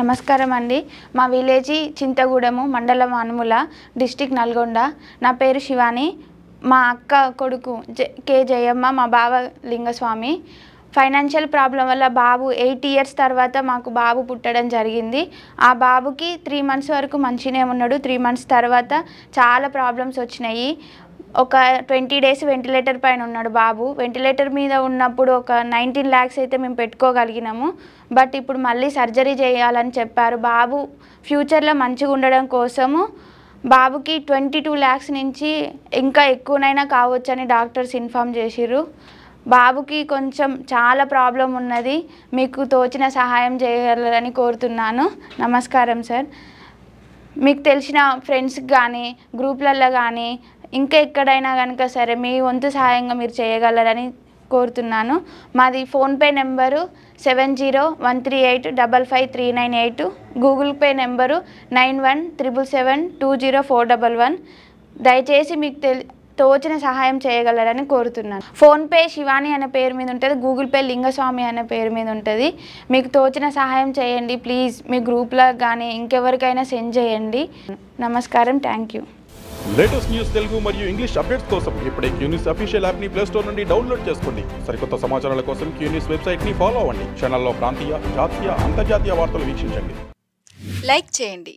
నమస్కారం అండి. మా విలేజ్ చింతగూడెము, మండలం అనుముల, డిస్ట్రిక్ట్ నల్గొండ. నా పేరు శివాని. మా అక్క కొడుకు కే జయమ్మ, మా బావ లింగస్వామి. ఫైనాన్షియల్ ప్రాబ్లం వల్ల బాబు 8 ఇయర్స్ తర్వాత మాకు బాబు పుట్టడం జరిగింది. ఆ బాబుకి 3 మంత్స్ వరకు మంచిగానే ఉన్నాడు. 3 మంత్స్ తర్వాత చాలా ప్రాబ్లమ్స్ వచ్చినాయి. ఒక 20 డేస్ వెంటిలేటర్ పైన ఉన్నాడు బాబు. వెంటిలేటర్ మీద ఉన్నప్పుడు ఒక 19 lakhs అయితే మేము పెట్టుకోగలిగినాము. బట్ ఇప్పుడు మళ్ళీ సర్జరీ చేయాలని చెప్పారు. బాబు ఫ్యూచర్లో మంచిగా ఉండడం కోసము బాబుకి 22 lakhs నుంచి ఇంకా ఎక్కువనైనా కావచ్చని డాక్టర్స్ ఇన్ఫామ్ చేసిర్రు. బాబుకి కొంచెం చాలా ప్రాబ్లం ఉన్నది. మీకు తోచిన సహాయం చేయగలరని కోరుతున్నాను. నమస్కారం సార్. మీకు తెలిసిన ఫ్రెండ్స్కి కానీ గ్రూప్లలో కానీ ఇంకా ఎక్కడైనా కనుక సరే మీ వంతు సహాయంగా మీరు చేయగలరని కోరుతున్నాను. మాది PhonePe number 7013855398, Google pay number 9177720411. దయచేసి మీకు తోచిన సహాయం చేయగలరని కోరుతున్నాను. ఫోన్పే శివాని అనే పేరు మీద ఉంటుంది, గూగుల్ పే లింగస్వామి అనే పేరు మీద ఉంటుంది. మీకు తోచిన సహాయం చేయండి ప్లీజ్. మీ గ్రూప్లో కానీ ఇంకెవరికైనా సెండ్ చేయండి. నమస్కారం. Thank you. Latest news Telugu మరియు ఇంగ్లీష్ అప్డేట్స్ కోసం ఇప్పుడే క్యూన్యూస్ అఫీషియల్ యాప్ని ప్లే స్టోర్ నుండి డౌన్లోడ్ చేసుకోండి. సరికొత్త సమాచారాల కోసం క్యూన్యూస్ వెబ్సైట్ని ఫాలో అవ్వండి. ఛానల్లో ప్రాంతీయ, జాతీయ, అంతర్జాతీయ వార్తలు వీక్షించండి. లైక్ చేయండి.